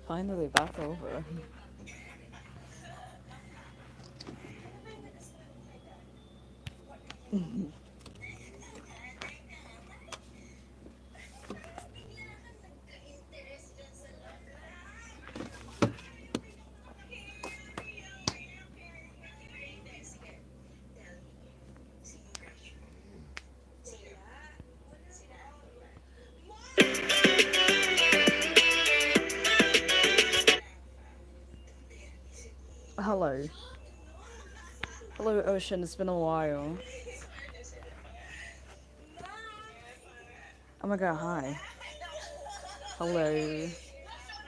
Finally back over. Hello. Hello, Ocean. It's been a while. Oh my god, hi. Hello.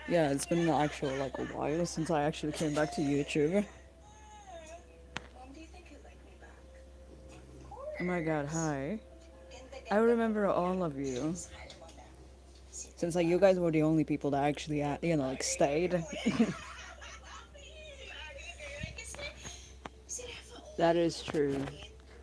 Yeah, it's been actual like a while since I actually came back to YouTube. Oh my god, hi. I remember all of you. Since like you guys were the only people that actually like stayed. That is true.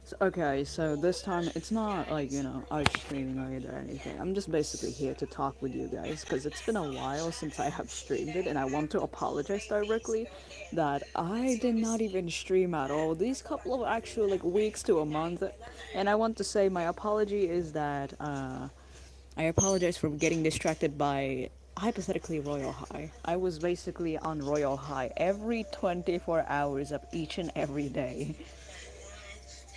So this time it's not like, I was streaming or anything. I'm just basically here to talk with you guys because it's been a while since I have streamed it, and I want to apologize directly that I did not even stream at all these couple of actual like weeks to a month. And I want to say my apology is that I apologize for getting distracted by hypothetically Royal High. I was basically on Royal High every 24 hours of each and every day.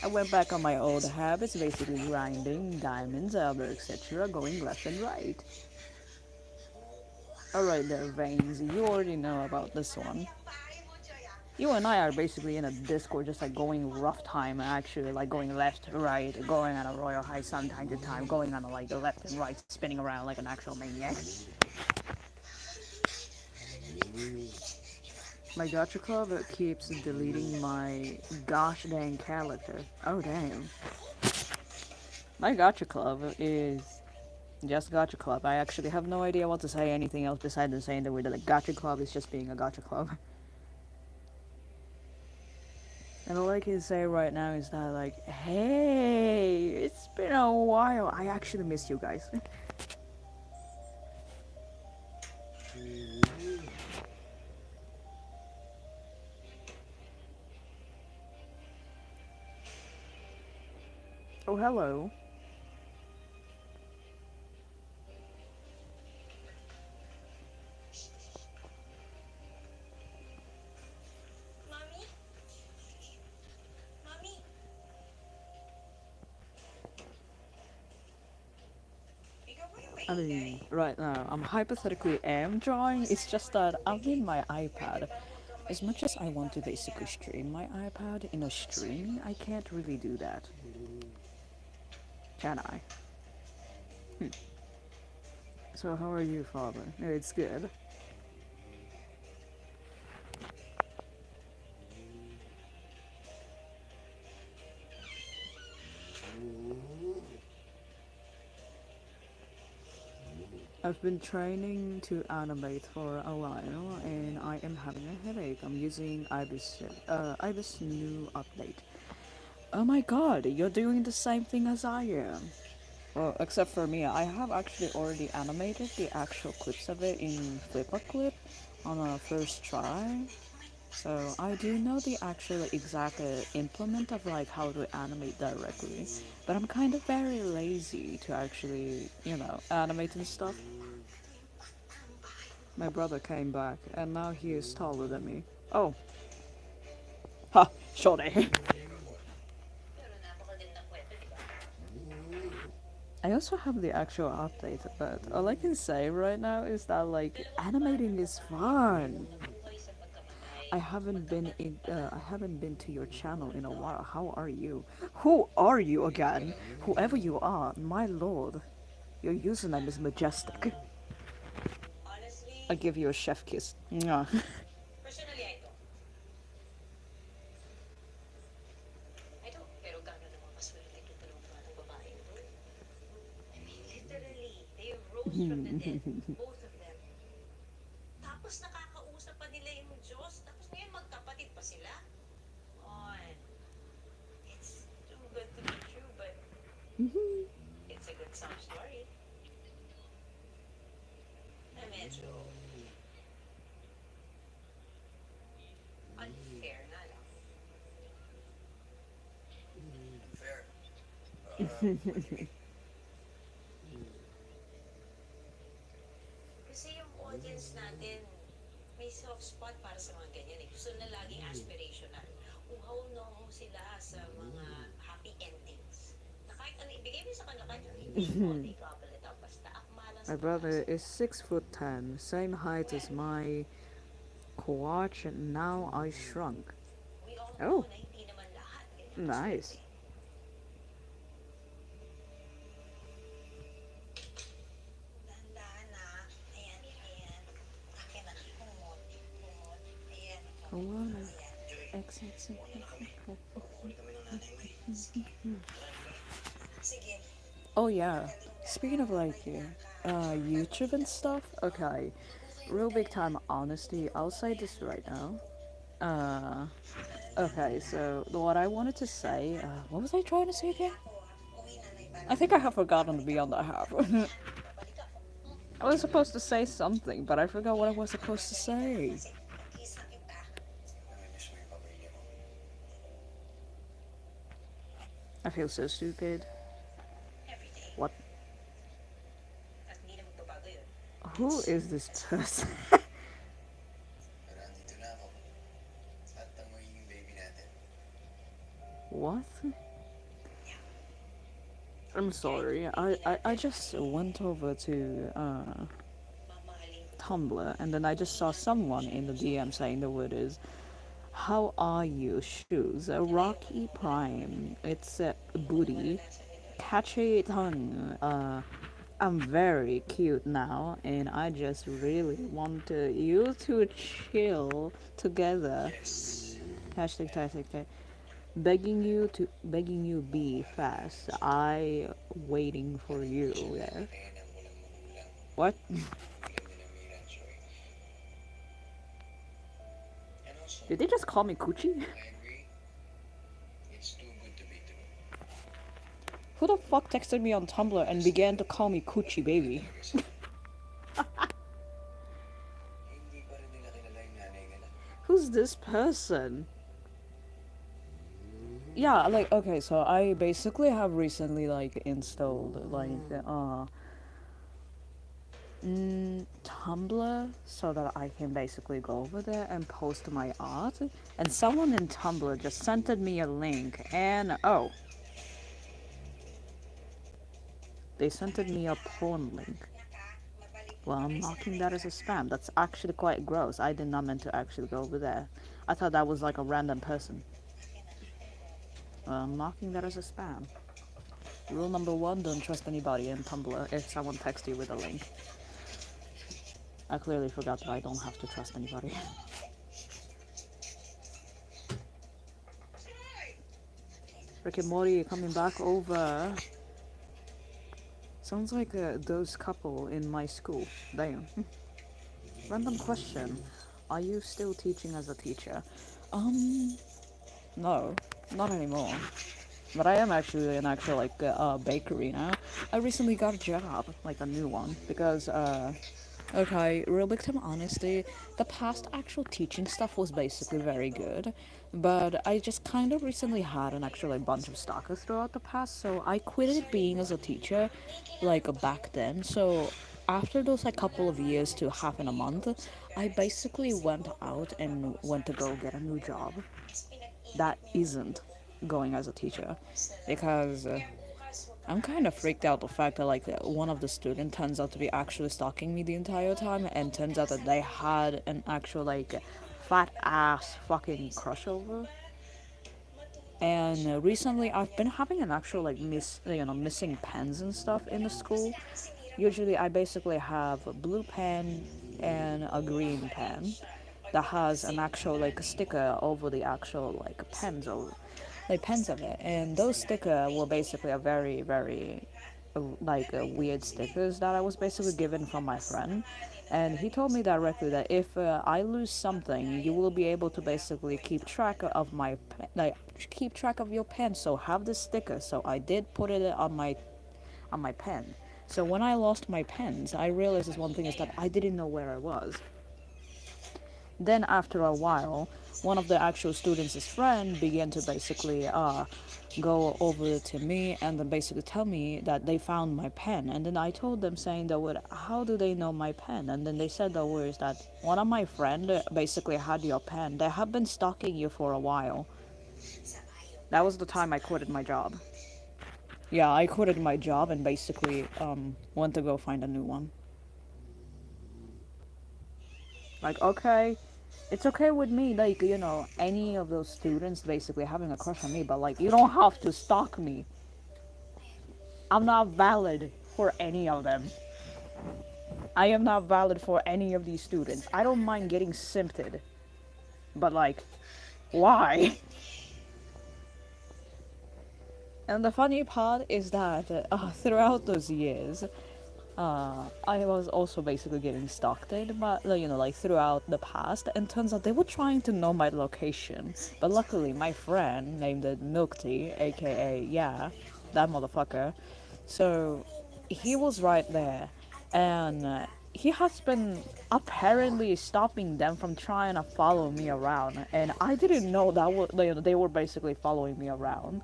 I went back on my old habits, basically grinding diamonds, etc., going left and right. Alright there, Veins, you already know about this one. You and I are basically in a Discord just like going rough time, actually, like going left, right, going on a Royal High some time to time, going on a, like the left and right, spinning around like an actual maniac. My gacha club keeps deleting my gosh dang character. Oh dang. My gacha club is just gacha club. I actually have no idea what to say anything else besides than saying that we're the gacha club is just being a gacha club. And all I can say right now is that like, hey, it's been a while. I actually miss you guys. Oh hello. I mean, right now, I'm hypothetically am drawing, it's just that I'm in my iPad. As much as I want to basically stream my iPad in a stream, I can't really do that. Can I? So how are you, father? No, it's good. I've been training to animate for a while, and I am having a headache. I'm using Ibis new update. Oh my god, you're doing the same thing as I am. Well, except for me, I have actually already animated the actual clips of it in Flippa Clip on a first try. So I do know the actual exact implement of like how to animate directly, but I'm kind of very lazy to actually, animate and stuff. My brother came back, and now he is taller than me. Oh, ha, shorty. I also have the actual update, but all I can say right now is that like animating is fun. I haven't been to your channel in a while. How are you? Who are you again? Whoever you are, my lord. Your username is majestic. I give you a chef kiss. Mwah. Kasi yung audience natin, may soft spot para sa mga ganyan eh. Gusto na laging aspirational. Uhaw na uhaw sila sa mga happy endings. Na kahit ano ibigay mo sa kanila, kahit yung hindi mo, di ka balita. Basta akma lang My sa mata. brother is 6'10", same height as my coach, and now I shrunk. We all know Oh, na hindi naman lahat ganyan kaswerte. nice. Dahan-dahan na. Ayan, ayan. Akin na. Kumot. Kumot. Ayan. Alana. Ayan. X, X, X, X. Sige. Oh yeah. Speaking of like YouTube and stuff, okay. Real big time honesty. I'll say this right now. Uh, okay. So what I wanted to say. What was I trying to say again? Uwi na na iba I think I have forgotten the beyond I have. babalik ako. I was supposed to say something, but I forgot what I was supposed to say. Kasi isa kita. I feel so stupid. Everyday. What? At hindi na magbabago yun. Who is this person? Pero andito na ako. At ang magiging baby natin. What? I'm sorry. I just went over to Mamahalin ko. Tumblr and then I just saw someone in the DM saying the word is "How are you?" shoes. Rocky Prime. It's booty. Catchy tongue. I'm very cute now, and I just really want you to chill together. Hashtag hashtag tag. Begging you be fast. I waiting for you there. Kaya ng walang magulang. What? Bigyan nila Mira Joy. And also, Did they just call me Coochie? I agree. It's too good to be true. Who the fuck texted me on Tumblr and began to call me Coochie baby? Talaga sila. Hindi pa rin nila kilala yung nanay nila. Who's this person? Yeah, like okay, so I basically have recently like installed like Tumblr so that I can basically go over there and post my art. And someone in Tumblr just sent me a link, and oh, they sent me a porn link. Well, I'm marking that as a spam. That's actually quite gross. I did not mean to actually go over there. I thought that was like a random person. Well, I'm marking that as a spam. Rule number one, don't trust anybody in Tumblr if someone texts you with a link. I clearly forgot that I don't have to trust anybody. Rick and Morty coming back over. Sounds like those couple in my school. Damn. Random question. Are you still teaching as a teacher? No, not anymore. But I am actually an actual like bakery now. I recently got a job, like a new one, because okay, real big time honesty, the past actual teaching stuff was basically very good, but I just kind of recently had an actual like bunch of stalkers throughout the past, so I quitted being as a teacher, like back then. So after those like couple of years to half in a month, I basically went out and went to go get a new job that isn't going as a teacher because I'm kind of freaked out the fact that like one of the student turns out to be actually stalking me the entire time and turns out that they had an actual like fat ass fucking crush over. And recently I've been having an actual like missing pens and stuff in the school. Usually I basically have a blue pen and a green pen that has an actual like sticker over the actual like pens of it, and those sticker were basically a very weird stickers that I was basically given from my friend, and he told me directly that if I lose something, you will be able to basically keep track of keep track of your pen. So have this sticker. So I did put it on my pen. So when I lost my pens, I realized this one thing is that I didn't know where I was. Then after a while, one of the actual students' friend began to basically go over to me and then basically tell me that they found my pen. And then I told them saying that, what, how do they know my pen? And then they said the words that one of my friend basically had your pen. They have been stalking you for a while. That was the time I quitted my job. Yeah, I quitted my job and basically went to go find a new one. Like, okay, it's okay with me, like, any of those students basically having a crush on me, but like, you don't have to stalk me. I'm not valid for any of them. I am not valid for any of these students. I don't mind getting simped, but like, why? And the funny part is that throughout those years, I was also basically getting stalked, but like throughout the past, and turns out they were trying to know my location. But luckily, my friend named it Milk Tea, aka yeah, that motherfucker. So he was right there, and he has been apparently stopping them from trying to follow me around, and I didn't know that they were basically following me around.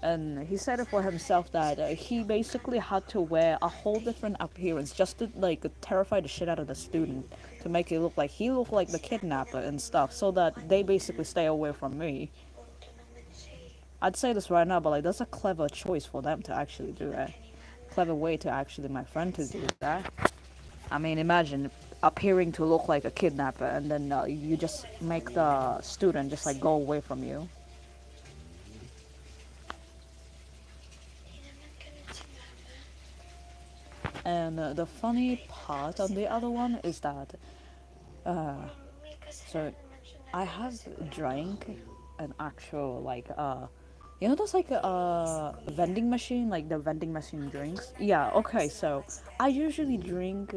And he said it for himself that he basically had to wear a whole different appearance just to like terrify the shit out of the student, to make it look like he looked like the kidnapper and stuff, so that they basically stay away from me. I'd say this right now, but like that's a clever choice for them to actually do it. Clever way to actually my friend to do that. I mean, imagine appearing to look like a kidnapper and then you just make the student just like go away from you. And the funny part on the other one is that, so I have drank an actual like those like vending machine, like the vending machine drinks. Yeah, okay. So I usually drink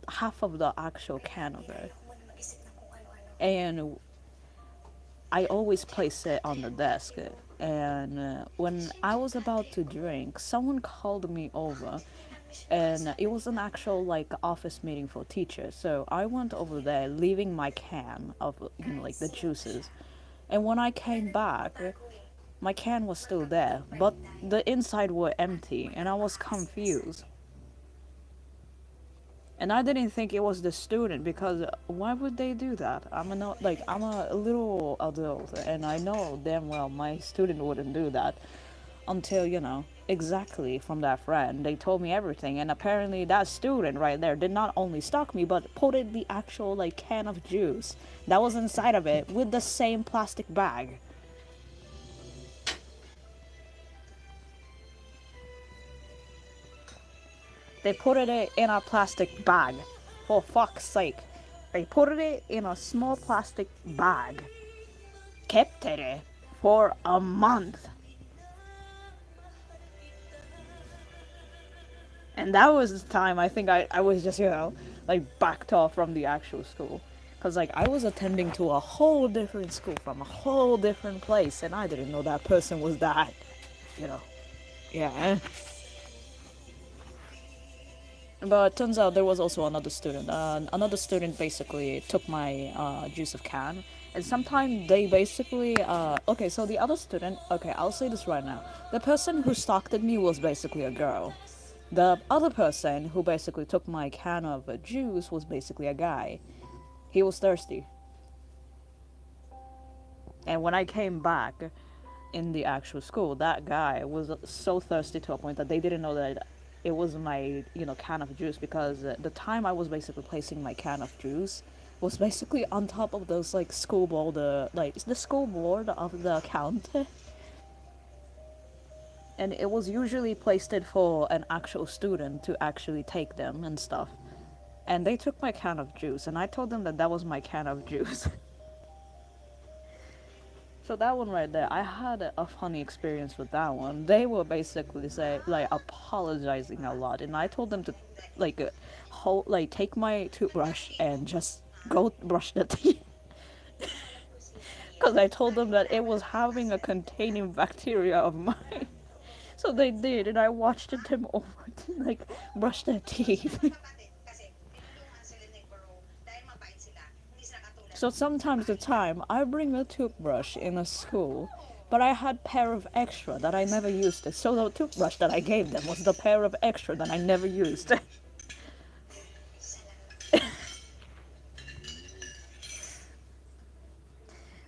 half of the actual can of it, and I always place it on the desk. And when I was about to drink, someone called me over, and it was an actual like office meeting for teachers. So I went over there, leaving my can of like the juices. And when I came back, my can was still there, but the inside were empty, and I was confused. And I didn't think it was the student, because why would they do that? I'm a little adult, and I know damn well my student wouldn't do that until exactly from that friend. They told me everything, and apparently that student right there did not only stalk me, but put in the actual like can of juice that was inside of it with the same plastic bag. They put it in a plastic bag. For fuck's sake. They put it in a small plastic bag. Kept it for a month. And that was the time I think I was just, like backed off from the actual school. Because, like, I was attending to a whole different school from a whole different place, and I didn't know that person was that, you know. Yeah. But turns out there was also another student. Another student basically took my juice of can, and sometimes they basically okay. So the other student, okay, I'll say this right now. The person who stalked me was basically a girl. The other person who basically took my can of juice was basically a guy. He was thirsty, and when I came back in the actual school, that guy was so thirsty to a point that they didn't know that it was my can of juice, because the time I was basically placing my can of juice was basically on top of those like school board, the school board of the counter, and it was usually placed it for an actual student to actually take them and stuff. And they took my can of juice, and I told them that that was my can of juice. So that one right there, I had a funny experience with that one. They were basically apologizing a lot, and I told them to take my toothbrush and just go brush the teeth. Because I told them that it was having a containing bacteria of mine. So they did, and I watched them over to brush their teeth. So sometimes the time I bring a toothbrush in a school, but I had pair of extra that I never used. It. So the toothbrush that I gave them was the pair of extra that I never used.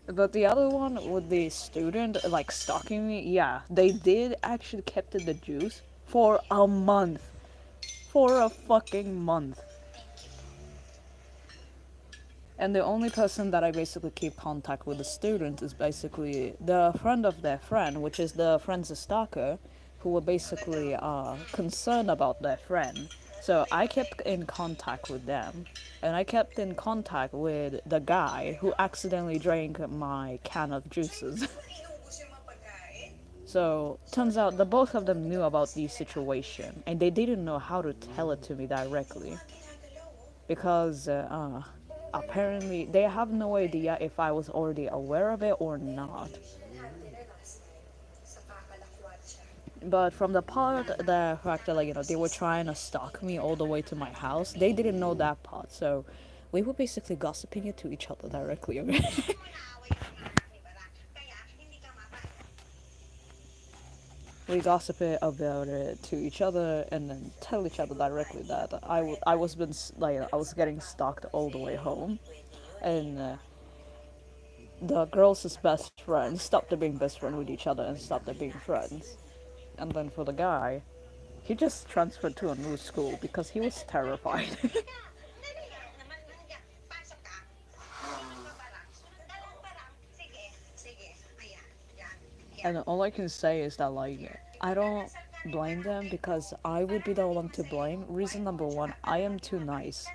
But the other one with the student like stalking me, yeah, they did actually kept the juice for a month. For a fucking month. And the only person that I basically keep contact with the student is basically the friend of their friend, which is the friend's stalker, who were basically concerned about their friend. So I kept in contact with them, and I kept in contact with the guy who accidentally drank my can of juices. So turns out the both of them knew about the situation, and they didn't know how to tell it to me directly because apparently they have no idea if I was already aware of it or not. But from the part the fact that they were trying to stalk me all the way to my house, they didn't know that part. So we were basically gossiping it to each other directly. Okay? We gossip it about it to each other and then tell each other directly that I was been I was getting stalked all the way home, and the girls' best friends stopped being best friend with each other and stopped being friends. And then for the guy, he just transferred to a new school because he was terrified. And all I can say is that I don't blame them because I would be the one to blame. Reason number one, I am too nice,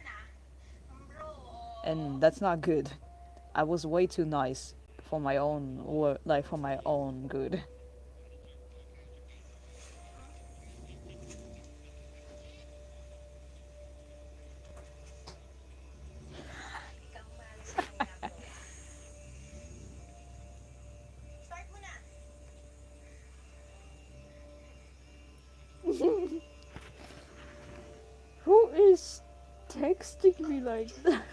and that's not good. I was way too nice for my own for my own good. Who is texting me like that?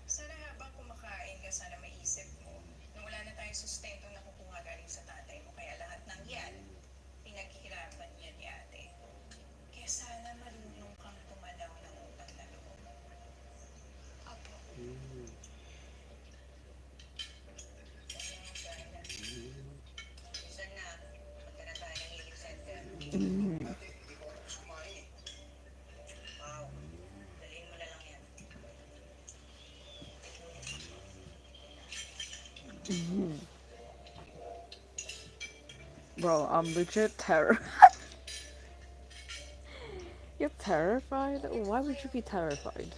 Sana habang kumakain ka, sana maisip mo na wala na tayong sustento na kukuha galing sa tatay mo. Kaya lahat ng yan, pinaghihirapan niya ni ate. Kaya sana marunong kang tumanaw ng utang na loob. Opo. Sana. Minsan na, punta na tayo ng healing center. Ate, hindi ko tapos kumain eh. Wow. Dalhin mo na lang yan. Bro, I'm legit terrified. You're terrified? Why would you be terrified?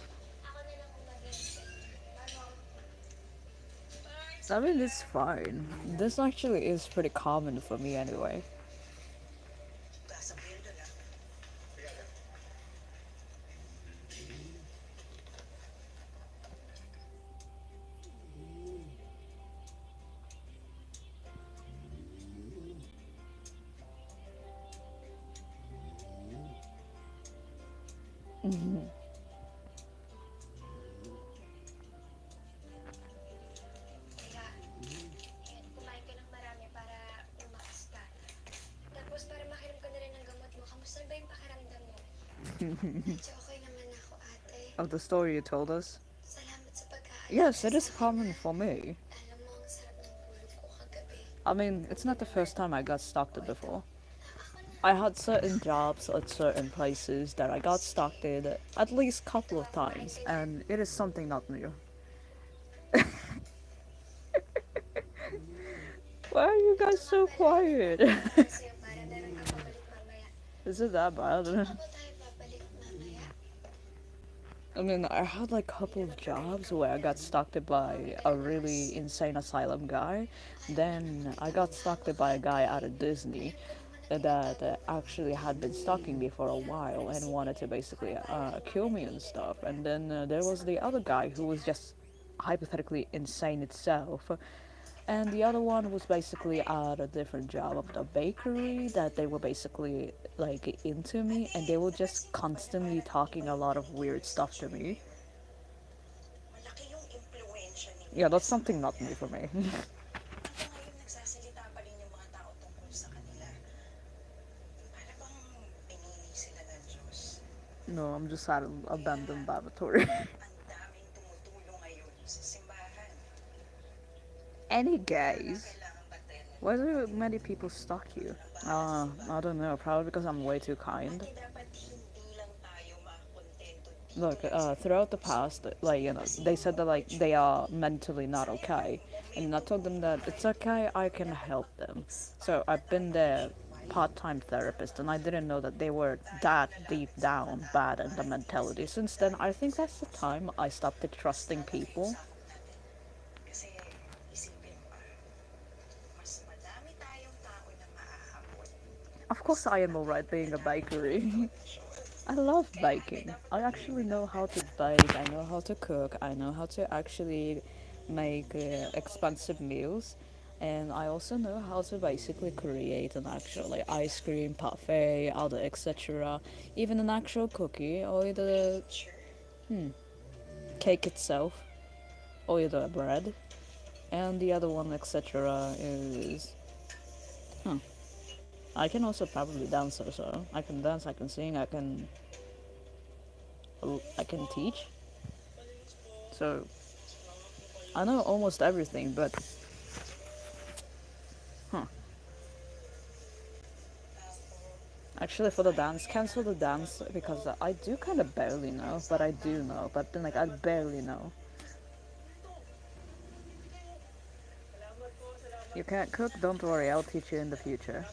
I mean, it's fine. This actually is pretty common for me anyway. Sasabihin doon ah. Kaya lang, Kaya, kumain ka ng marami para lumakas ka. Tapos para makiram ka na rin ng gamot mo, kamusta ba yung pakiramdam mo? Medyo okay naman ako, ate. Of the story you told us? Salamat sa pag-aalala. Yes, it is common for me. Alam mo, ang sarap ng tulog ko kagabi. I mean, it's not the first time I got stalked before. I had certain jobs at certain places that I got stalked at least couple of times, and it is something not new. Why are you guys so quiet? Sa'yo, para meron kang pabalik mamaya. Is it that bad? Ako tayo babalik mamaya. I mean, I had like a couple of jobs where I got stalked by a really insane asylum guy. Then I got stalked by a guy out of Disney that actually had been stalking me for a while and wanted to basically kill me and stuff. And then there was the other guy who was just hypothetically insane itself. And the other one was basically at a different job of the bakery that they were basically like into me, and they were just constantly talking a lot of weird stuff to me. Malaki yung impluensya ni Yeah, Mia that's sa something not kanya. new for me. Hanggang ngayon nagsasalita pa rin yung mga tao tungkol sa kanila. Para bang pinili sila ng Diyos. No, I'm just at an abandoned lavatory. Ang daming tumutulong ngayon sa simbahan. Any Kaya nga guys? kailangan batayan ng Why do many people stalk you? I don't know. Probably because I'm way too kind. Pati dapat hindi lang tayo makontento dito Look, sa throughout the past, like, they said that like they are mentally not okay, and I told them that it's okay, I can help them. So I've been their part-time therapist, and I didn't know that they were that deep down bad in the mentality. Since then, I think that's the time I stopped trusting people. Kasi isipin mo, mas madami tayong tao na maaabot. Of course, I am alright being a bakery. I love baking. I actually know how to bake, I know how to cook, I know how to actually make expensive meals, and I also know how to basically create an actual like ice cream parfait, other etc. Even an actual cookie or the cake itself or the bread. And the other one etc. is I can also probably dance also. I can dance, I can sing, I can teach. So I know almost everything, but huh. Actually, for the dance, cancel the dance because I do kind of barely know, but I do know. But then, like, I barely know. You can't cook? Don't worry, I'll teach you in the future.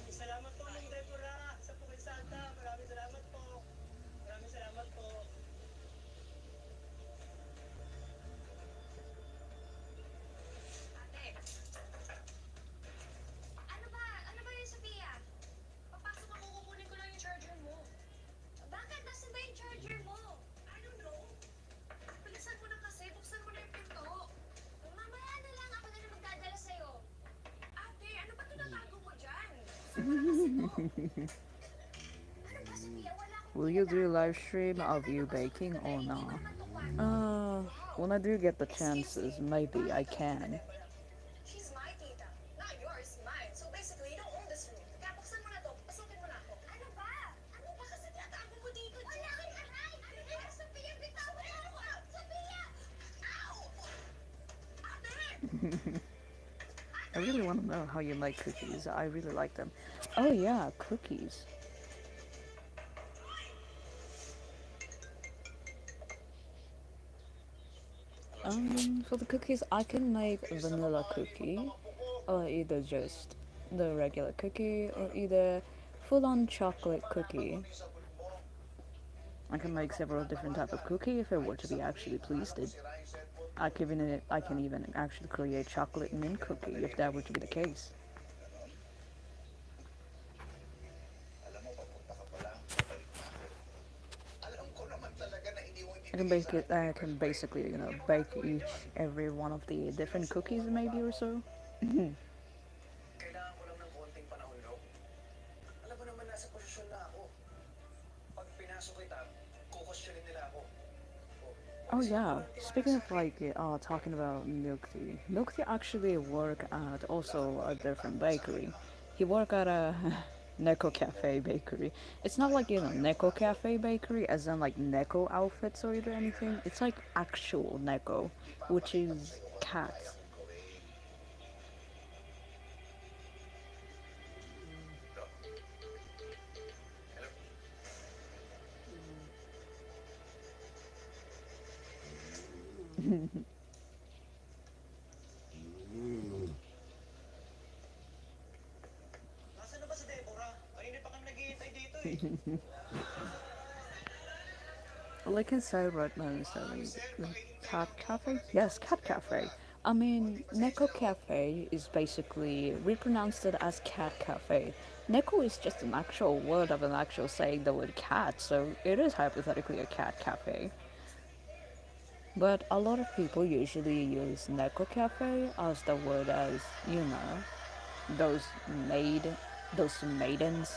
Ate, ano ba? Ano ba yun, Sophia? Papasok ako, kukunin ko lang yung charger mo. Bakit? Nasaan ba yung charger mo? I don't know. Bilisan mo na kasi. Buksan mo na yung pinto. Mamaya na lang. Ako na lang magdadala sa'yo. Ate, ano ba tinatago mo dyan? Buksan mo na kasi to. Ano ba, Sophia? Wala akong Will you do a live stream of you baking or not? When I do get the chances, maybe I can. She's my tita, not yours, mine. So basically, you don't own this room. Kaya buksan mo na to, pasukin mo na ako. Ano ba? Ano ba kasi tinatago mo dito? Wala kang aray! Ano ba? Sophia, bitawan mo ako! Sophia! Ow! Ate! I really want to know how you make cookies. I really like them. Oh yeah, cookies. For the cookies, I can make vanilla cookie, or either just the regular cookie, or either full-on chocolate cookie. I can make several different type of cookie if I were to be actually pleased. I can even actually create chocolate mint cookie if that were to be the case. Alam mo, papunta ka pa lang, babalik na ako. Alam ko naman talaga na hindi mo I can basically, bake each every one of the different cookies maybe or so. Kailangan ko lang ng konting panahon, no? Alam mo naman, nasa posisyon na ako. Pag pinasok kita, kukwestiyonin nila ako. Oh yeah, speaking of like talking about milk tea. Milk tea actually work at also a different bakery. He work at a Neko Cafe bakery. It's not like Neko Cafe bakery as in like Neko outfits or anything. It's like actual Neko, which is cats. Nasaan na ba si Deborah? Kanina pa kami naghihintay dito eh. All I can say right now is that the Cat Cafe? Yes, Cat Cafe. I mean, Neko Cafe is basically, we pronounced it as Cat Cafe. Neko is just an actual word of an actual saying the word cat, so it is hypothetically a cat cafe. But a lot of people usually use Neko Cafe as the word as, those maid, those maidens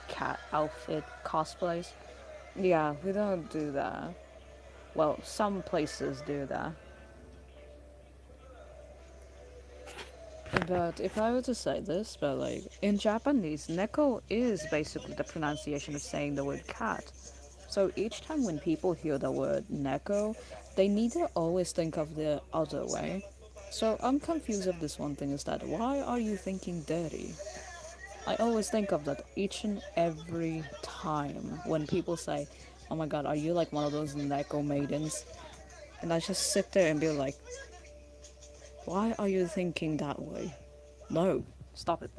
cat outfit cosplays. Yeah, we don't do that. Well, some places do that. But if I were to say this, but like in Japanese, neko is basically the pronunciation of saying the word cat. So each time when people hear the word neko, they need to always think of the other way. So I'm confused of this one thing is that why are you thinking dirty? I always think of that each and every time when people say, "Oh my God, are you like one of those neko maidens?" And I just sit there and be like, "Why are you thinking that way? No, stop it."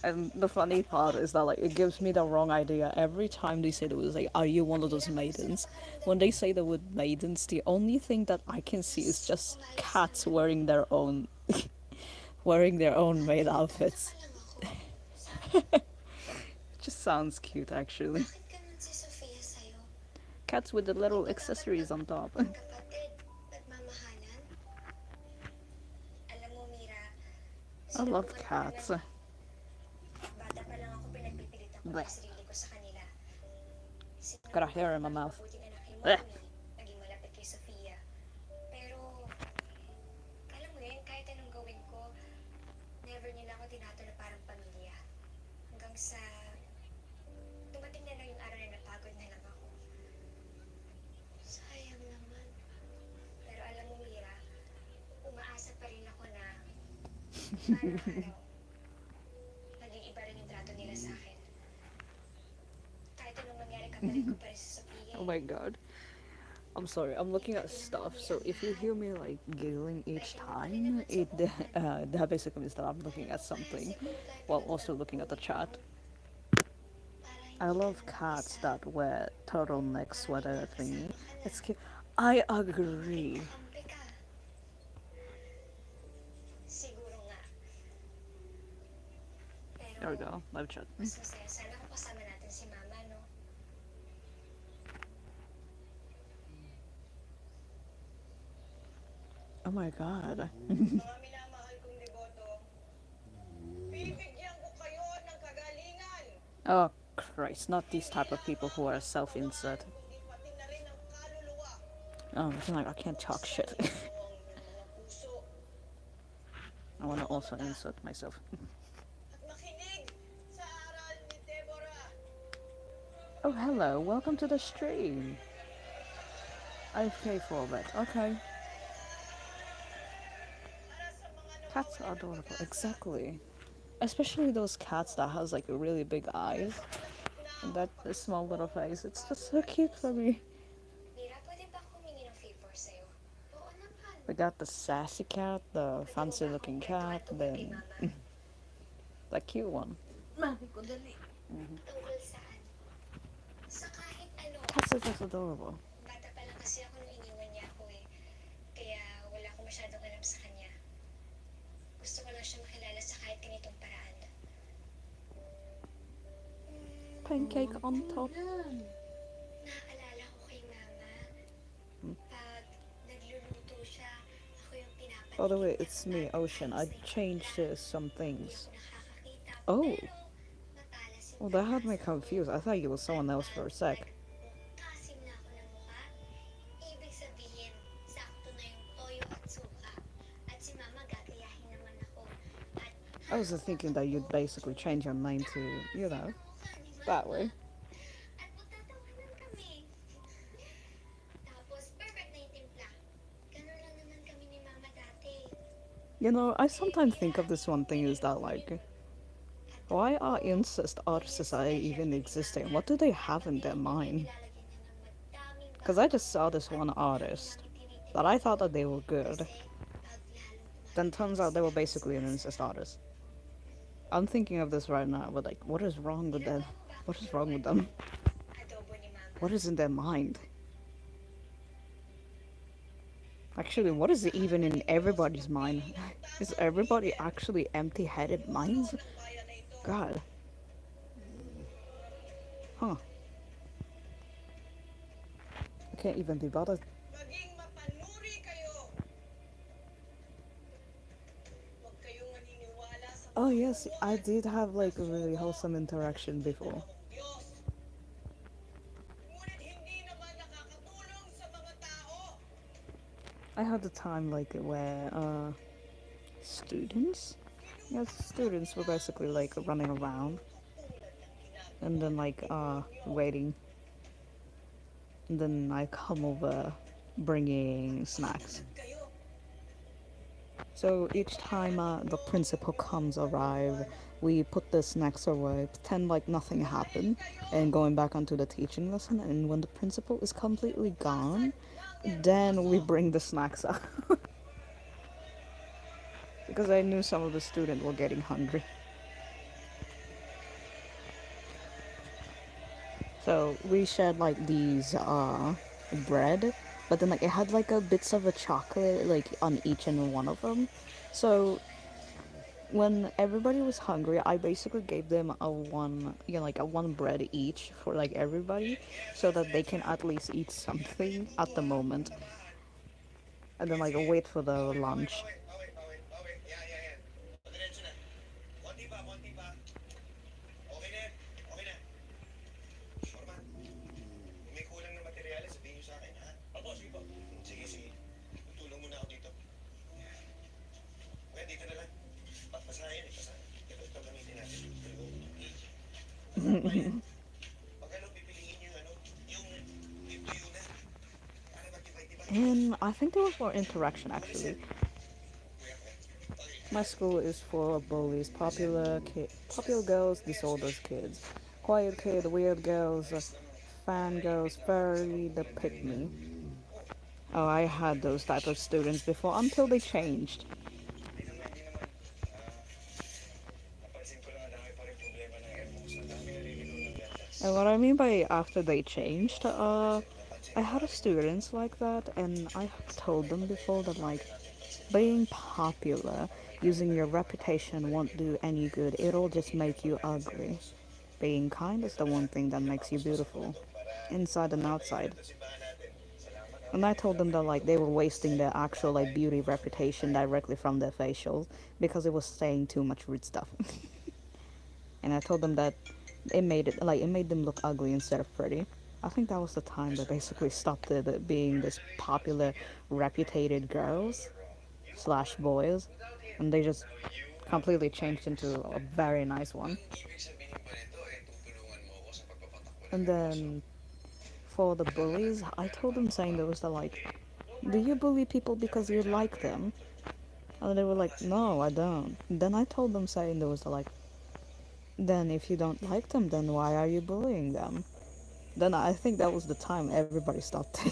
And the funny part is that like it gives me the wrong idea every time they say the word like, "Are you one of those maidens?" When they say the word maidens, the only thing that I can see is just cats wearing their own wearing their own maid outfits. It just sounds cute actually. Bakit ganun si Sofia sa'yo? Cats with the little accessories on top. Kapatid, nagmamahalan? Alam mo, Mira, I love sinubukan ko cats. naman. Bata pa lang ako, pinagpipilitan ko Bleh. ang sarili ko sa kanila. Got a hair in my mouth. Mabuting anak ni Bleh. Mommy, naging malapit kay Sofia. Pero, alam mo yun, kahit anong gawin ko, never nila ako tinato na parang pamilya. Hanggang sa, dumating na lang yung araw na napagod na lang ako. Sayang naman. Pero alam mo, Mira, umaasa pa rin ako na araw-araw, naging iba rin yung trato nila sa akin. Kahit anong mangyari, kapalit ko pa rin sa Sophia. Oh my god. I'm sorry, I'm looking at stuff, so if you hear me like giggling each time, that basically means that I'm looking at something while also looking at the chat. I love cats that wear turtleneck sweater thingy. It's cute. I agree. Kakampi ka. Siguro nga. Pero, There we go, live chat. mas masaya sana kung kasama natin si Mama, no? Oh my god. Mga minamahal kong deboto, bibigyan ko kayo ng kagalingan. Oh Christ, not these type of people who are self-insert. Kundi pati na rin ang kaluluwa. Oh, I feel like I can't talk shit. Ang mga puso I wanna also insert myself. at makinig sa aral ni Deborah. Oh, hello, welcome to the stream. AFK for a bit, okay. Para sa mga Cats are adorable, exactly. Especially those cats that has like really big eyes and that small little face. It's just so cute for me. Mira, pwede ba ako humingi ng favor sa'yo? Oo naman. We got the sassy cat, the fancy looking cat, then the cute one. Tungkol saan? Sa kahit ano. Cats are just adorable. Bata pa lang kasi ako nung iniwan niya ako eh. Kaya wala akong masyadong alam sa kanya. Gusto ko lang siya makilala sa kahit ganitong paraan. Pancake on top. Naaalala ko kay Mama. Pag nagluluto siya, ako yung pinapatigil. By the way, it's me, Ocean. I changed some things. Nakakakita. Oh. Pero, matalas yung Well, that had me confused. I thought you were someone else for a sec. kasim na ako ng mukha. Ibig sabihin, sakto na yung toyo at suka. At si Mama gagayahin naman ako. At I was just thinking that you'd basically change your mind to, you know, that way. At magtatawanan kami. Tapos, perfect na yung timpla. Ganun lang naman kami ni Mama dati. You know, I sometimes think of this one thing is that, like, why are incest artists even existing? What do they have in their mind? Lalagyan niya ng madaming Because I just saw this one artist that I thought that they were good. pag lalong Then turns out they were basically an incest artist. I'm thinking of this right now, but like, what is wrong with them? What is wrong with them? adobo ni Mama. What is in their mind? Actually, what is even in everybody's mind? Is everybody actually empty-headed minds? God. Huh. can't even be bothered. Maging mapanuri kayo. Huwag kayong maniniwala sa Oh mga yes, I uwan. did have like a really wholesome interaction before. Akong Diyos. Ngunit hindi naman nakakatulong sa mga tao. I had a time like where students, yes, students were basically like running around and then like waiting, and then I come over bringing snacks. Kayo. So each time the principal comes arrive, we put the snacks away, pretend like nothing happened, and going back onto the teaching lesson. And when the principal is completely gone, then we bring the snacks out. Because I knew some of the students were getting hungry. So we shared like these bread, but then like it had like a bits of a chocolate like on each and one of them. So when everybody was hungry, I basically gave them a one, like a one bread each for like everybody, so that they can at least eat something at the moment, and then like wait for the lunch. Okay. Yan. Padiretso na. Konti pa. Okay na yan. Okay na. Norma, kung may kulang na materyales, sabihin niyo sa akin, ha? Opo, sige po. Sige. Tutulong muna ako dito. Okay, dito na lang. Pasahin. Ito gamitin natin. Pag ano, pipiliin niyo yung tuyo na. Para magtibay-tibay. And I think there was more interaction actually. My school is full of bullies, popular girls, disordered kids, quiet kid, weird girls, fan girls, furry, the pick me. Oh, I had those type of students before until they changed. Napansin ko lang na dami pa rin problema ng Airpods. Ang dami nalilito ng landas. And what I mean by after they changed, I had students like that, and I have told them before that like being popular, using your reputation won't do any good. It'll just make you ugly. Being kind is the one thing that makes you beautiful, inside and outside. And I told them that like they were wasting their actual like beauty reputation directly from their facials because it was saying too much rude stuff. And I told them that it made them look ugly instead of pretty. I think that was the time they basically stopped being this popular, reputed girls slash boys, and they just completely changed into a very nice one. Ibig sabihin ba nito, tutulungan mo ako sa pagpapatakbo ng And then for the bullies, I told them saying those that like, do you bully people because you like them? And they were like, no, I don't. Then I told them saying those that like, then if you don't like them, then why are you bullying them? Then I think that was the time everybody stopped.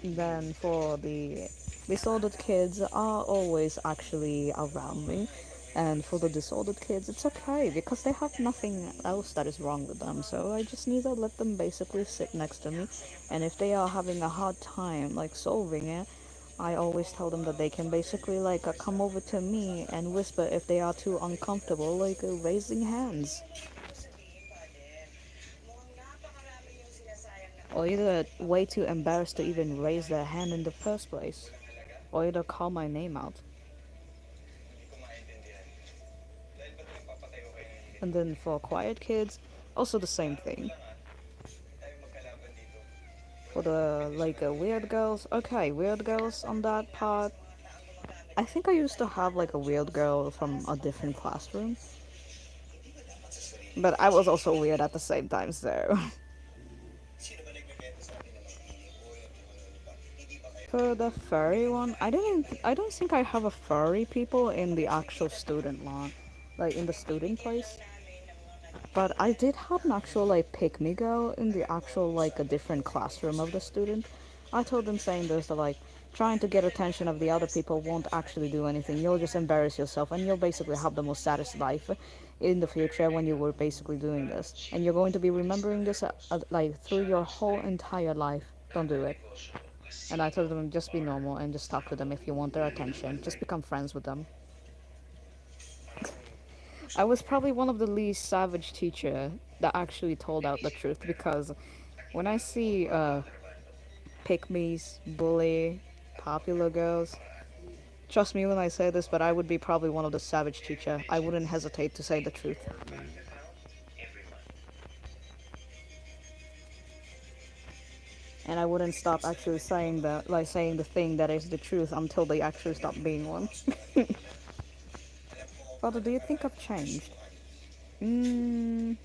Then for the disordered kids are always actually around me. And for the disordered kids, it's okay because they have nothing else that is wrong with them. So I just need to let them basically sit next to me. And if they are having a hard time like solving it, I always tell them that they can basically like come over to me and whisper if they are too uncomfortable, like raising hands. Sabihin, Father, mukhang napakarami yung sinasayang na Or either way too embarrassed to even raise their hand in the first place. Or either call my name out. hindi ko maintindihan. Dahil ba't nagpapatay ko kayo ng hindi? And then for quiet kids, also the same thing. Tayo magkalaban dito. For the like weird girls, okay, weird girls on that part. I think I used to have like a weird girl from a different classroom, but I was also weird at the same time. So Sino ba nagbebenta sa atin ng mga feeling ko yung ano pa? Hindi ba kayo? for the furry one, I don't think I have a furry people in the actual student lawn, like in the student place. But I did have an actual like pick me girl in the actual like a different classroom of the student. I told them saying this that like trying to get attention of the other people won't actually do anything. You'll just embarrass yourself and you'll basically have the most saddest life in the future when you were basically doing this. And you're going to be remembering this like through your whole entire life. Don't do it. And I told them just be normal and just talk to them if you want their attention. Just become friends with them. I was probably one of the least savage teacher that actually told out the truth because when I see pick me's, bully, popular girls, trust me when I say this, but I would be probably one of the savage teacher. I wouldn't hesitate to say the truth. And I wouldn't stop actually saying saying the thing that is the truth until they actually stop being one. Father, do you think I've changed? Mm,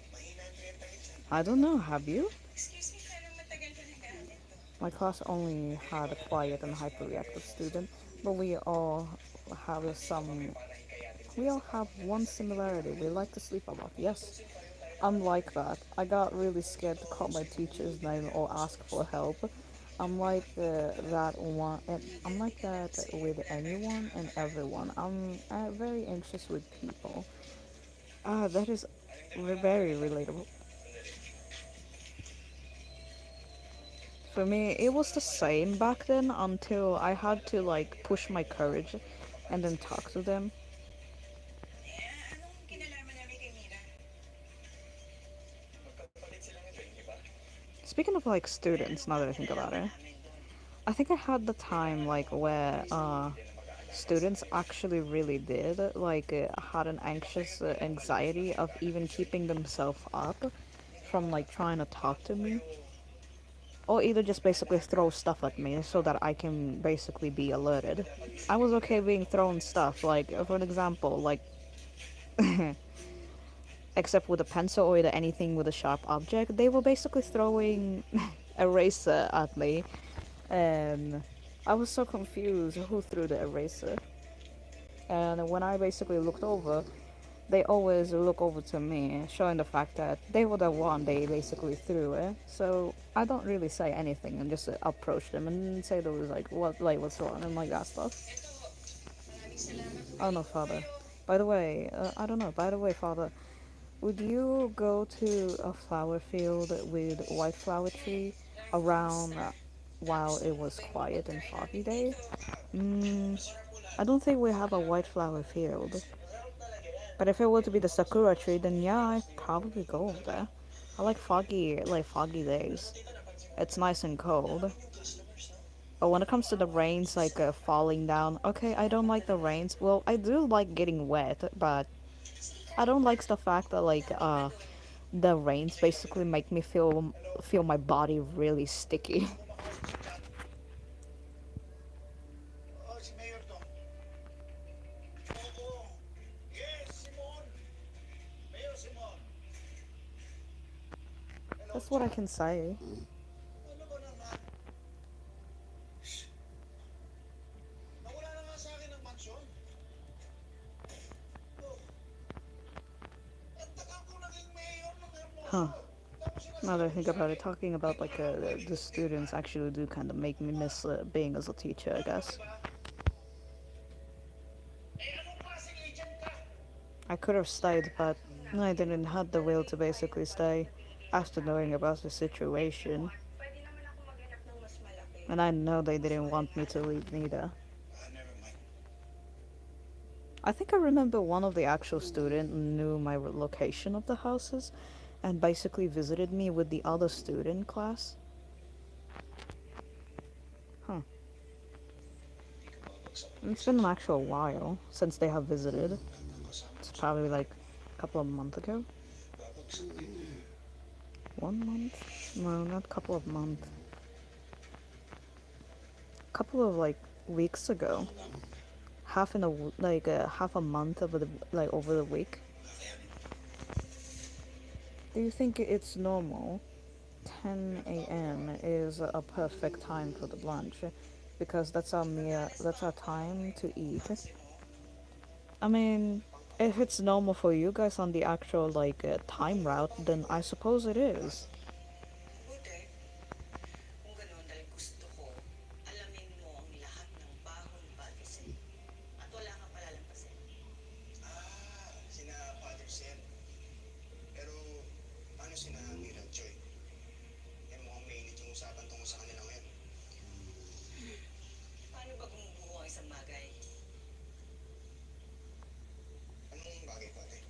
I don't know. Have you? Excuse me, pero matagal ka na gamit to. My class only had a quiet and hyperreactive student, but we all have one similarity. We like to sleep a lot. Yes, I'm like that. I got really scared to call my teacher's name or ask for help. I'm like that with anyone and everyone. I'm very anxious with people. That is very relatable. For me, it was the same back then until I had to like push my courage and then talk to them. Eh, anong kinalaman namin kay Mira? Magkapatid sila nito, hindi ba? Speaking of like students, now that I think about it, I think I had the time like where students actually really did had an anxious anxiety of even keeping themselves up from like trying to talk to me or either just basically throw stuff at me so that I can basically be alerted. I was okay being thrown stuff like for an example like except with a pencil or either anything with a sharp object they were basically throwing eraser at me and I was so confused who threw the eraser. And when I basically looked over, they always look over to me, showing the fact that they were the one they basically threw it. So I don't really say anything and just approach them and say those what's wrong and like that stuff. Maraming salamat po. Oh no, Father. By the way, I don't know. By the way, Father, would you go to a flower field with white flower tree around while it was quiet and foggy day? Mm, I don't think we have a white flower field. But if it were to be the sakura tree, then yeah, I'd probably go over there. I like foggy days. It's nice and cold. But when it comes to the rains, falling down, okay, I don't like the rains. Well, I do like getting wet, but I don't like the fact that the rains basically make me feel my body really sticky. Oh, si Mayor to. Oo. Yes, Simon. Mayor Simon. Hello, That's what I can say. ano ba naman? Nawala na nga sa akin ang mansyon. Oh, ang tagal ko naging mayor ng Hermoso. Huh. Tapos Now that I sinasabi mo think sa about it, akin, talking about the students actually do kind of make me miss being as a teacher, I guess. diba? Eh, anong klaseng agent ka? I could have stayed, but I didn't have the will to basically stay after knowing about the situation. Pwede naman ako maghanap ng mas malaki. And I know they didn't want me to leave neither. Never mind. I think I remember one of the actual student knew my location of the houses and basically visited me with the other student class. Huh. And it's been an actual while since they have visited. It's probably like a couple of months ago. 1 month? No, not couple of months. Couple of like weeks ago. Half a month over the week. Do you think it's normal? 10 a.m. is a perfect time for the lunch because that's our time to eat. I mean, if it's normal for you guys on the actual time route, then I suppose it is. Buti, kung ganun dahil gusto ko, alamin mo ang lahat ng bahon bagay sa'yo. At wala kang palalampasin. Sina Father Sen. Pero, paano sina Mira at Joy? Eh, mukhang mainit yung usapan tungkol sa kanila ngayon. Paano ba gumubuo ang isang bagay? Anong bagay, Father?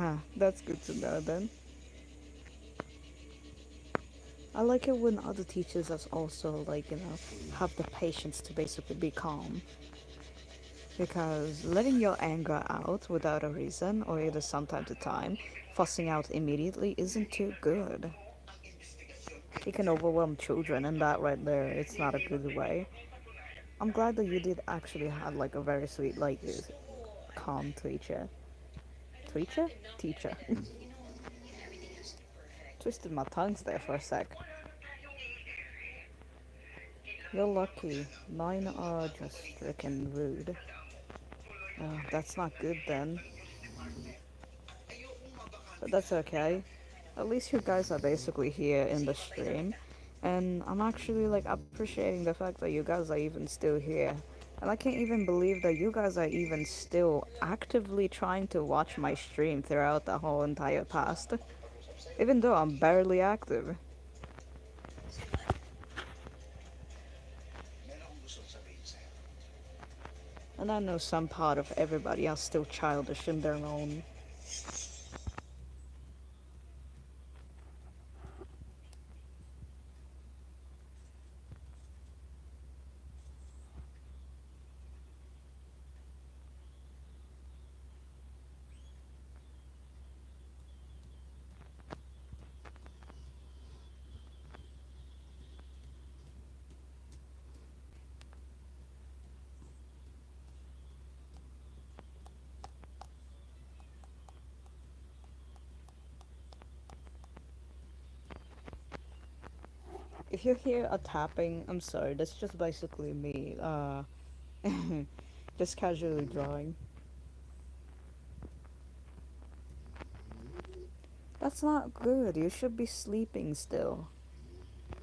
Ah, that's good to know then. I like it when other teachers us also like, have the patience to basically be calm. Because letting your anger out without a reason or either some time to time, fussing out immediately isn't too good. Ang investigasyon ay It can overwhelm children and that right there, it's not a good way. I'm glad that you did actually have like a very sweet, like, Gusto ko, calm teacher. I don't have Teacher? enough Teacher. evidence. Everything has to be perfect. Twisted my tongues there for a sec. You're lucky. Mine are just freaking rude. That's not good then. ayokong But mabakante ka. that's okay. At least you guys are basically here in the stream. And I'm actually like appreciating the fact that you guys are even still here. And I can't even believe that you guys are even still actively trying to watch my stream throughout the whole entire past. Even though I'm barely active. Meron akong gusto sabihin sa'yo. And I know some part of everybody are still childish in their own. If you hear a tapping, I'm sorry, that's just basically me, just casually drawing. That's not good, you should be sleeping still.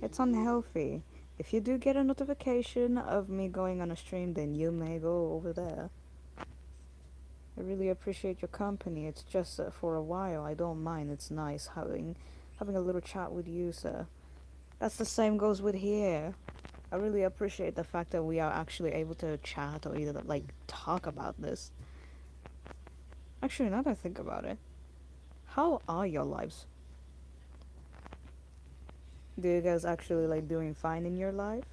It's unhealthy. If you do get a notification of me going on a stream, then you may go over there. I really appreciate your company. It's just for a while. I don't mind. It's nice having a little chat with you, sir. That's the same goes with here. I really appreciate the fact that we are actually able to chat or either like talk about this. Actually, now that I think about it, how are your lives? Do you guys actually like doing fine in your life?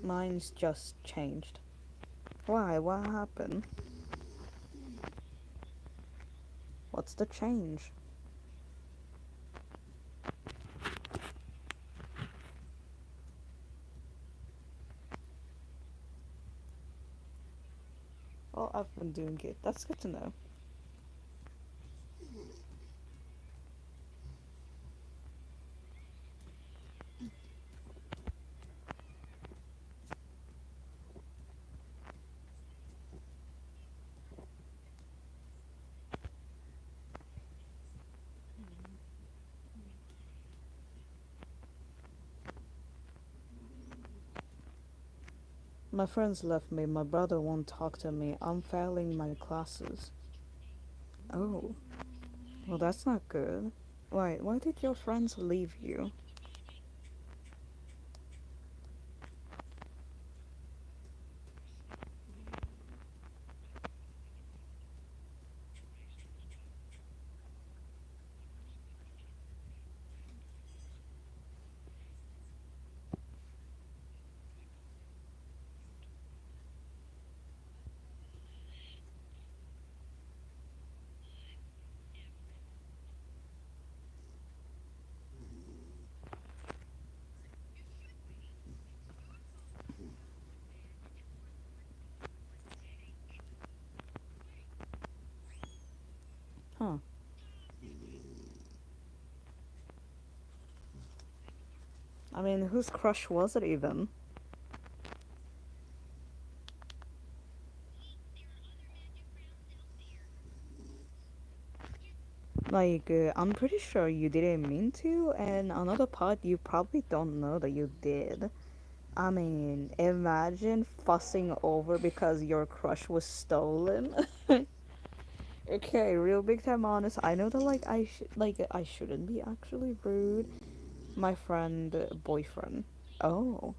Mine's just changed. Why? What happened? What's the change? Well, I've been doing good. That's good to know. My friends left me. My brother won't talk to me. I'm failing my classes. Oh, well, that's not good. Why did your friends leave you? Huh. I mean, whose crush was it even? Like, I'm pretty sure you didn't mean to, and another part you probably don't know that you did. I mean, imagine fussing over because your crush was stolen. Okay, real big time honest. I know that I shouldn't be actually rude. My friend boyfriend. Oh.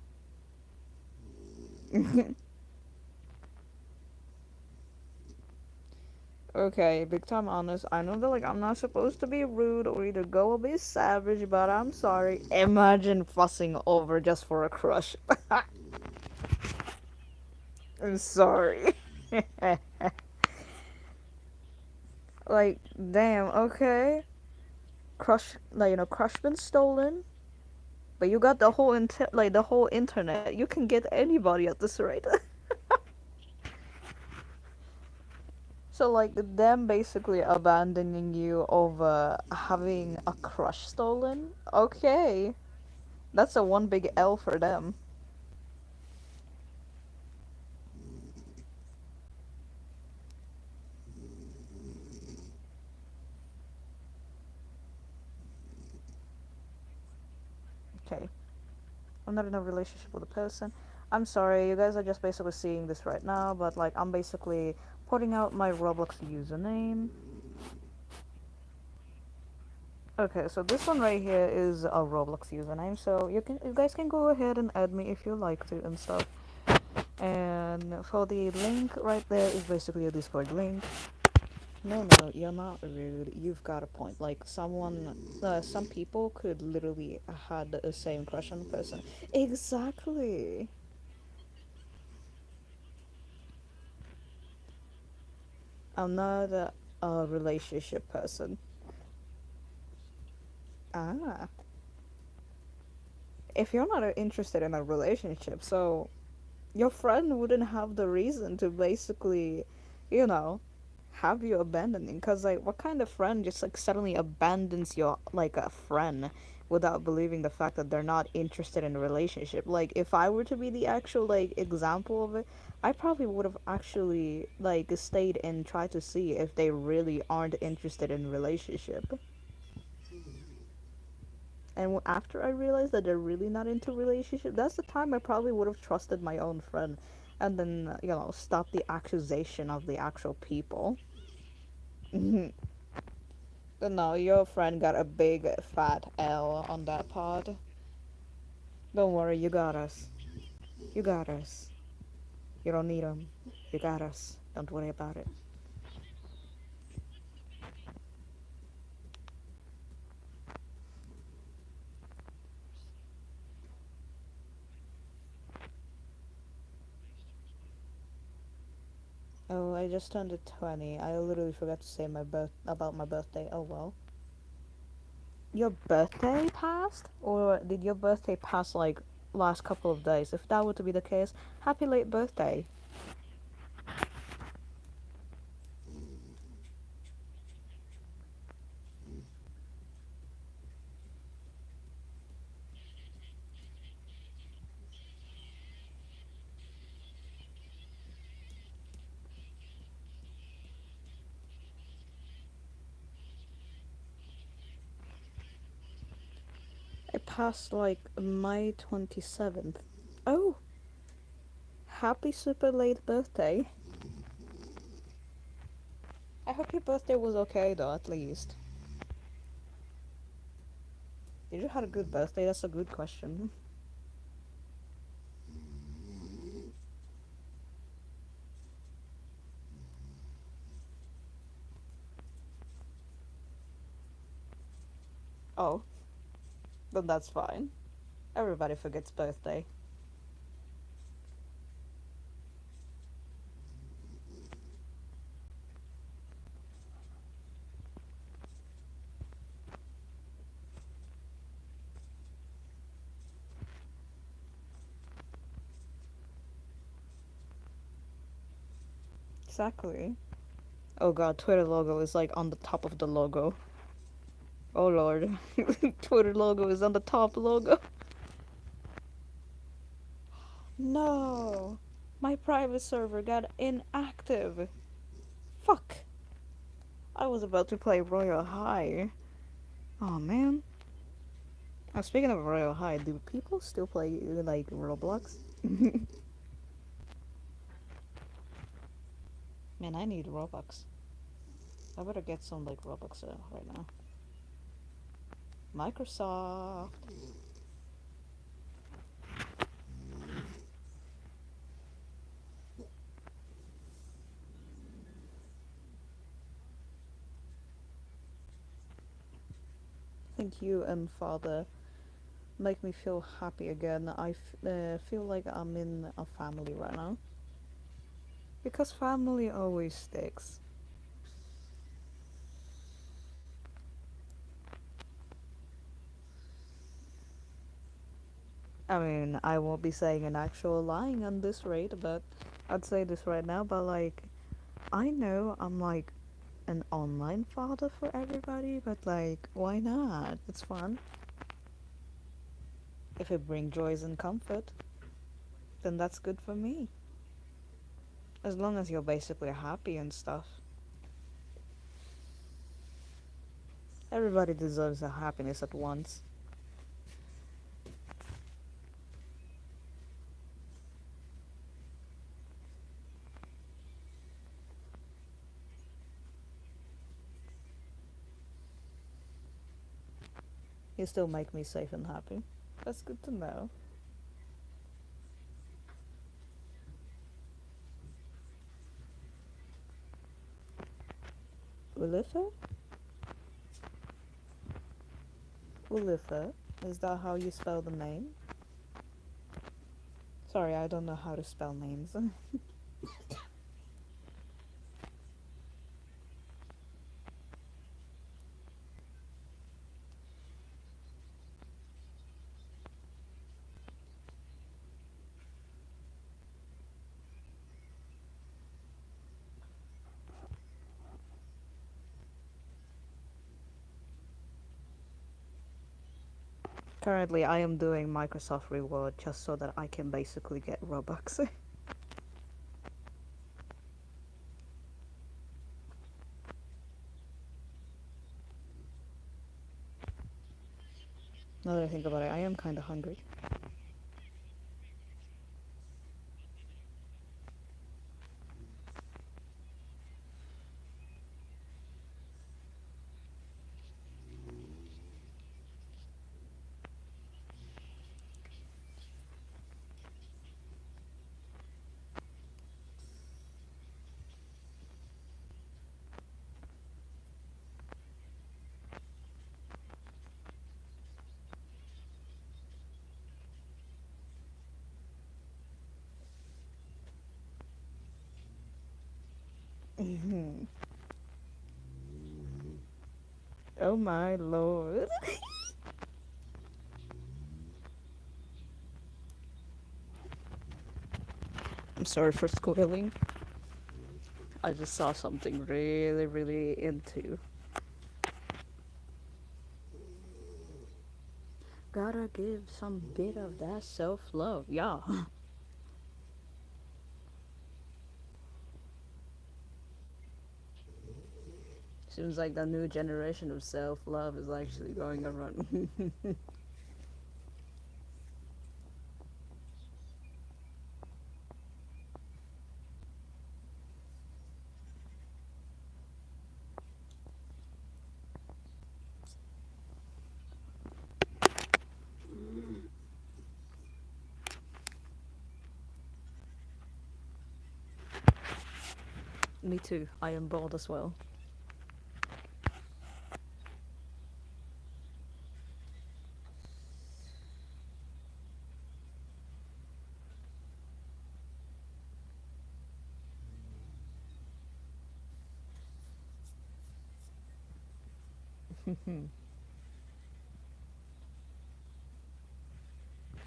Okay, big time honest. I know that I'm not supposed to be rude or either go a bit savage, but I'm sorry. Imagine fussing over just for a crush. I'm sorry. Like, damn, okay. Crush, crush been stolen, but you got the whole internet. You can get anybody at this rate. So them basically abandoning you over having a crush stolen. Okay, that's a one big L for them. Okay, I'm not in a relationship with a person. I'm sorry, you guys are just basically seeing this right now, but I'm basically putting out my Roblox username. Okay, so this one right here is a Roblox username, so you guys can go ahead and add me if you like to and stuff. And for the link right there is basically a Discord link. No, no, you're not rude. You've got a point. Some people could literally had the same crush on the person. Exactly. I'm not a relationship person. Ah, if you're not interested in a relationship, so your friend wouldn't have the reason to basically, you know, have you abandoning. Cause what kind of friend just suddenly abandons your a friend without believing the fact that they're not interested in a relationship? Like if I were to be the actual example of it, I probably would have actually stayed and tried to see if they really aren't interested in a relationship. And after I realized that they're really not into relationship, that's the time I probably would have trusted my own friend, and then stop the accusation of the actual people. But no, your friend got a big fat L on that pod. Don't worry, you got us. You got us. You don't need them. You got us. Don't worry about it. Oh, I just turned 20. I literally forgot to say about my birthday. Oh well. Your birthday passed? Or did your birthday pass last couple of days? If that were to be the case, happy late birthday. It passed May 27th. Oh, happy super late birthday. I hope your birthday was okay though, at least. Did you have a good birthday? That's a good question. Oh, then that's fine. Everybody forgets birthday. Exactly. Oh god, Twitter logo is on the top of the logo. Oh lord. Twitter logo is on the top logo. No. My private server got inactive. Fuck. I was about to play Royal High. Oh man. Speaking of Royal High, do people still play like Roblox? Man, I need Robux. I better get some like Robux right now. Microsoft. Thank you and Father. Make me feel happy again. I feel like I'm in a family right now. Because family always sticks. I mean, I won't be saying an actual lying on this rate, but I'd say this right now. But like, I know I'm like an online father for everybody, but like, why not? It's fun. If it brings joys and comfort, then that's good for me. As long as you're basically happy and stuff. Everybody deserves a happiness at once. You still make me safe and happy. That's good to know. Ulitha? Ulitha? Is that how you spell the name? Sorry, I don't know how to spell names. Currently, I am doing Microsoft Reward just so that I can basically get Robux. Now that I think about it, I am kind of hungry. Oh my lord. I'm sorry for squealing. I just saw something really, really into. Gotta give some bit of that self love, yeah. Seems like the new generation of self love is actually going around. Me too, I am bored as well.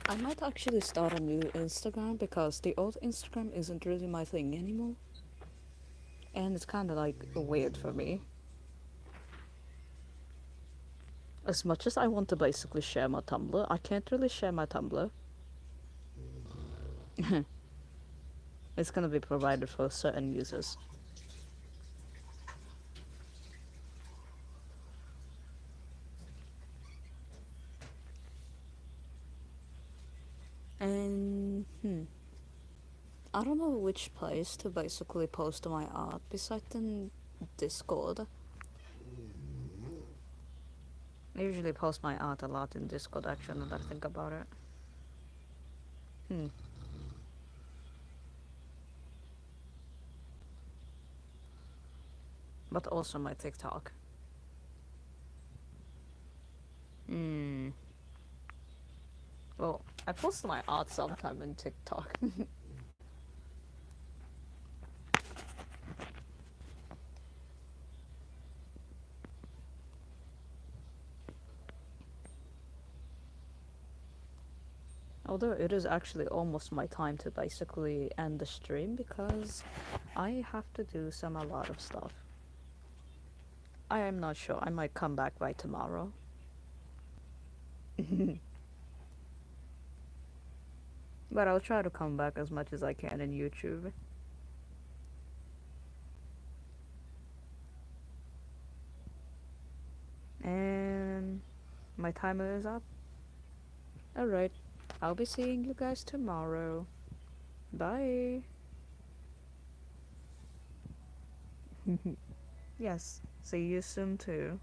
I might actually start a new Instagram because the old Instagram isn't really my thing anymore. And it's kind of like weird for me. As much as I want to basically share my Tumblr, I can't really share my Tumblr. It's gonna be provided for certain users. I don't know which place to basically post my art besides in Discord. I usually post my art a lot in Discord actually, now that I think about it. But also my TikTok. Well, I post my art sometime in TikTok. Although it is actually almost my time to basically end the stream because I have to do a lot of stuff. I am not sure. I might come back by tomorrow. But I'll try to come back as much as I can in YouTube. And my timer is up. Alright, I'll be seeing you guys tomorrow. Bye. Yes, see you soon too.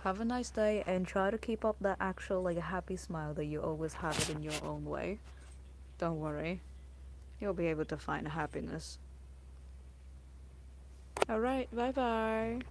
Have a nice day and try to keep up that actual happy smile that you always have it in your own way. Don't worry, you'll be able to find happiness. Alright, bye bye.